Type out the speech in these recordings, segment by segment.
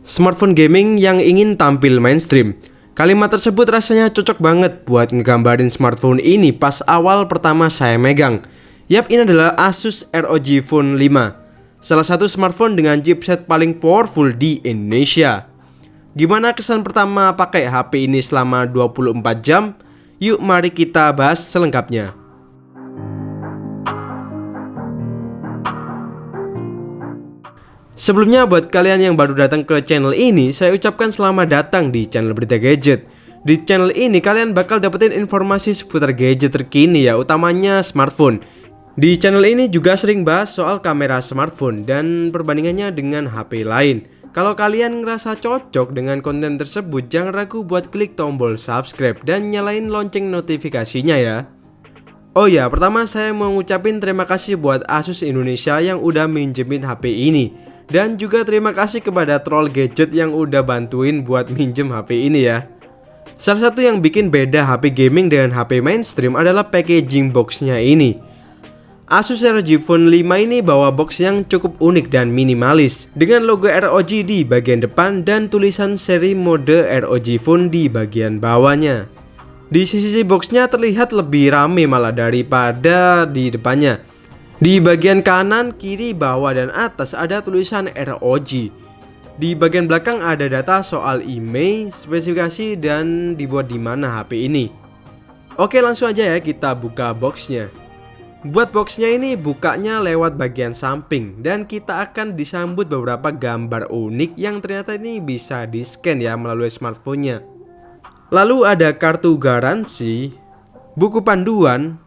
Smartphone gaming yang ingin tampil mainstream. Kalimat tersebut rasanya cocok banget buat ngegambarin smartphone ini pas awal pertama saya megang. Yap, ini adalah Asus ROG Phone 5, salah satu smartphone dengan chipset paling powerful di Indonesia. Gimana kesan pertama pakai HP ini selama 24 jam? Yuk mari kita bahas selengkapnya. Sebelumnya buat kalian yang baru datang ke channel ini, saya ucapkan selamat datang di channel Berita Gadget. Di channel ini kalian bakal dapetin informasi seputar gadget terkini ya, utamanya smartphone. Di channel ini juga sering bahas soal kamera smartphone dan perbandingannya dengan HP lain. Kalau kalian ngerasa cocok dengan konten tersebut, jangan ragu buat klik tombol subscribe dan nyalain lonceng notifikasinya ya. Oh ya, pertama saya mau ngucapin terima kasih buat Asus Indonesia yang udah minjemin HP ini. Dan juga terima kasih kepada Troll Gadget yang udah bantuin buat minjem HP ini ya. Salah satu yang bikin beda HP gaming dengan HP mainstream adalah packaging boxnya ini. Asus ROG Phone 5 ini bawa box yang cukup unik dan minimalis, dengan logo ROG di bagian depan dan tulisan seri mode ROG Phone di bagian bawahnya. Di sisi boxnya terlihat lebih rame malah daripada di depannya. Di bagian kanan, kiri, bawah, dan atas ada tulisan ROG. Di bagian belakang ada data soal IMEI, spesifikasi, dan dibuat di mana HP ini. Oke, langsung aja ya kita buka boxnya. Buat boxnya ini bukanya lewat bagian samping, dan kita akan disambut beberapa gambar unik yang ternyata ini bisa di-scan ya melalui smartphone-nya. Lalu ada kartu garansi, buku panduan,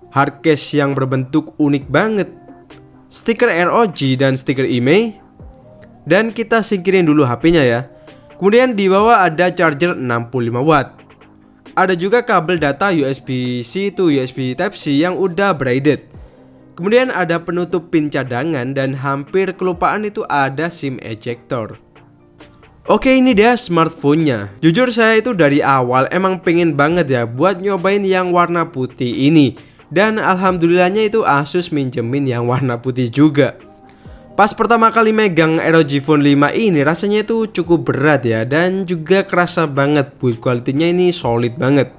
hardcase yang berbentuk unik banget, stiker ROG dan stiker IMEI, dan kita singkirin dulu HP-nya ya. Kemudian di bawah ada charger 65 watt. Ada juga kabel data USB-C to USB Type-C yang udah braided. Kemudian ada penutup pin cadangan dan hampir kelupaan itu ada SIM ejector. Oke, ini dia smartphone-nya. Jujur saya itu dari awal emang pengen banget ya buat nyobain yang warna putih ini. Dan alhamdulillahnya itu Asus minjemin yang warna putih juga. Pas pertama kali megang ROG Phone 5 ini rasanya itu cukup berat ya, dan juga kerasa banget build quality-nya ini solid banget.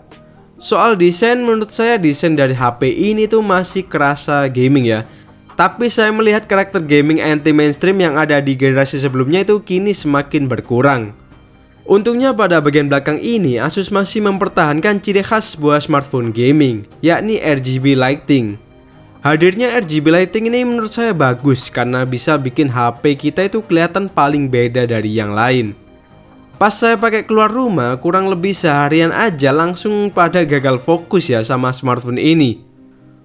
Soal desain, menurut saya desain dari HP ini tuh masih kerasa gaming ya. Tapi saya melihat karakter gaming anti mainstream yang ada di generasi sebelumnya itu kini semakin berkurang. Untungnya pada bagian belakang ini Asus masih mempertahankan ciri khas sebuah smartphone gaming, yakni RGB lighting. Hadirnya RGB lighting ini menurut saya bagus karena bisa bikin HP kita itu kelihatan paling beda dari yang lain. Pas saya pakai keluar rumah, kurang lebih seharian aja langsung pada gagal fokus ya sama smartphone ini.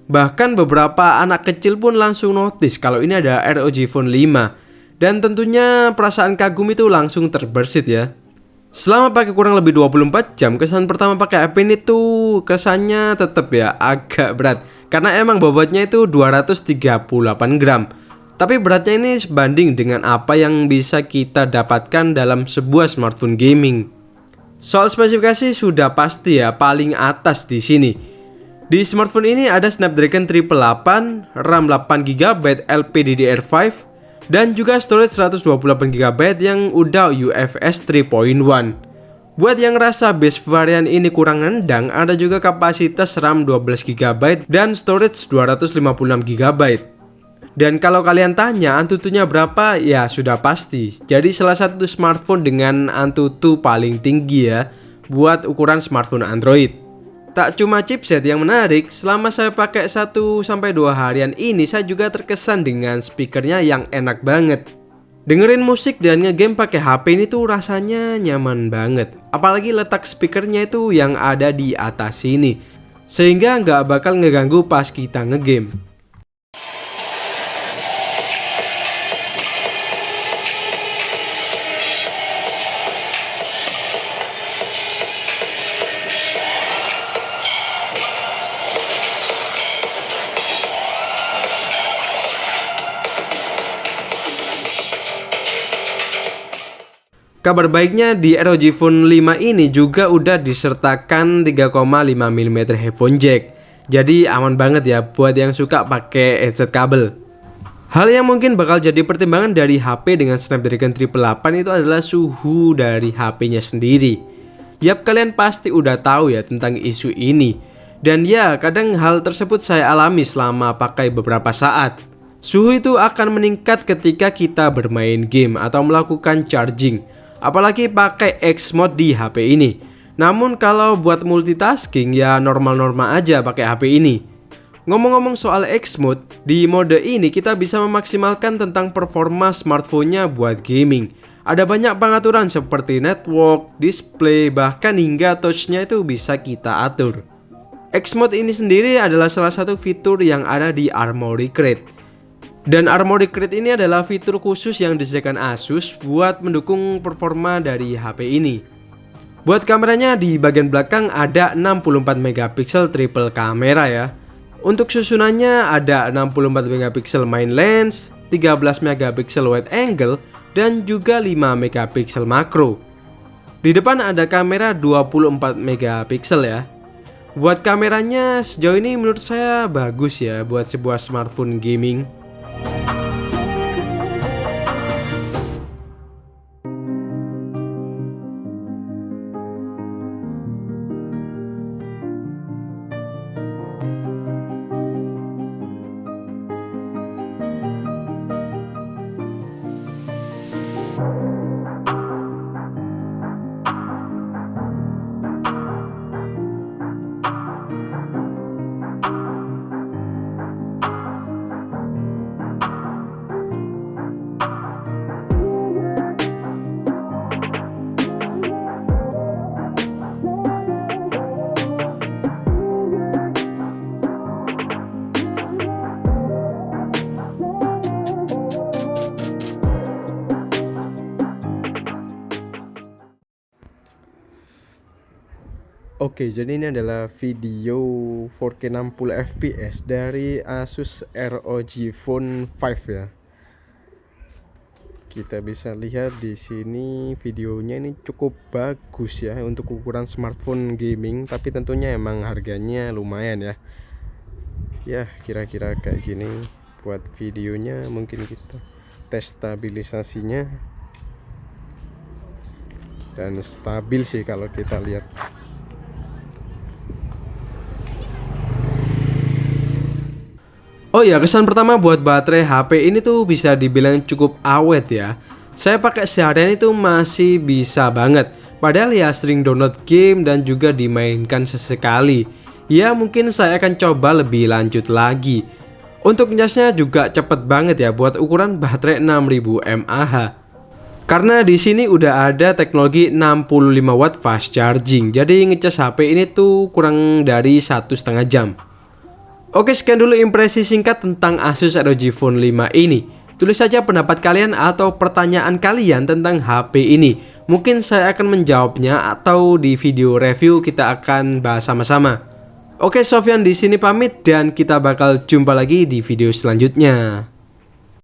Bahkan beberapa anak kecil pun langsung notice kalau ini ada ROG Phone 5. Dan tentunya perasaan kagum itu langsung terbersit ya. Selama pakai kurang lebih 24 jam, kesan pertama pakai HP ini tuh kesannya tetap ya agak berat. Karena emang bobotnya itu 238 gram. Tapi beratnya ini sebanding dengan apa yang bisa kita dapatkan dalam sebuah smartphone gaming. Soal spesifikasi sudah pasti ya paling atas di sini. Di smartphone ini ada Snapdragon 888, RAM 8GB, LPDDR5, dan juga storage 128GB yang udah UFS 3.1. Buat yang rasa base varian ini kurang nendang, ada juga kapasitas RAM 12GB dan storage 256GB. Dan kalau kalian tanya Antutunya berapa, ya sudah pasti. Jadi salah satu smartphone dengan Antutu paling tinggi ya buat ukuran smartphone Android. Tak cuma chipset yang menarik, selama saya pakai 1-2 harian ini saya juga terkesan dengan speakernya yang enak banget. Dengerin musik dan ngegame pakai HP ini tuh rasanya nyaman banget. Apalagi letak speakernya itu yang ada di atas sini, sehingga nggak bakal ngeganggu pas kita ngegame. Kabar baiknya di ROG Phone 5 ini juga udah disertakan 3,5mm headphone jack. Jadi aman banget ya buat yang suka pakai headset kabel. Hal yang mungkin bakal jadi pertimbangan dari HP dengan Snapdragon 888 itu adalah suhu dari HP-nya sendiri. Yap, kalian pasti udah tahu ya tentang isu ini. Dan ya, kadang hal tersebut saya alami selama pakai beberapa saat. Suhu itu akan meningkat ketika kita bermain game atau melakukan charging, apalagi pakai X mode di HP ini. Namun kalau buat multitasking ya normal-normal aja pakai HP ini. Ngomong-ngomong soal X mode, di mode ini kita bisa memaksimalkan tentang performa smartphone-nya buat gaming. Ada banyak pengaturan seperti network, display, bahkan hingga touch-nya itu bisa kita atur. X mode ini sendiri adalah salah satu fitur yang ada di Armoury Crate. Dan Armoury Crate ini adalah fitur khusus yang disediakan Asus buat mendukung performa dari HP ini. Buat kameranya di bagian belakang ada 64 megapiksel triple kamera ya. Untuk susunannya ada 64 megapiksel main lens, 13 megapiksel wide angle, dan juga 5 megapiksel makro. Di depan ada kamera 24 megapiksel ya. Buat kameranya sejauh ini menurut saya bagus ya buat sebuah smartphone gaming. Oke, jadi ini adalah video 4K 60 fps dari Asus ROG Phone 5 ya. Kita bisa lihat di sini videonya ini cukup bagus ya untuk ukuran smartphone gaming, tapi tentunya emang harganya lumayan ya. Ya, kira-kira kayak gini buat videonya. Mungkin kita tes stabilisasinya. Dan stabil sih kalau kita lihat. Oh ya, kesan pertama buat baterai HP ini tuh bisa dibilang cukup awet ya. Saya pakai seharian itu masih bisa banget. Padahal ya sering download game dan juga dimainkan sesekali. Ya mungkin saya akan coba lebih lanjut lagi. Untuk ngecasnya juga cepet banget ya buat ukuran baterai 6000 mAh. Karena di sini udah ada teknologi 65 watt fast charging. Jadi ngecas HP ini tuh kurang dari 1,5 jam. Oke, sekian dulu impresi singkat tentang Asus ROG Phone 5 ini. Tulis saja pendapat kalian atau pertanyaan kalian tentang HP ini. Mungkin saya akan menjawabnya atau di video review kita akan bahas sama-sama. Oke, Sofyan di sini pamit dan kita bakal jumpa lagi di video selanjutnya.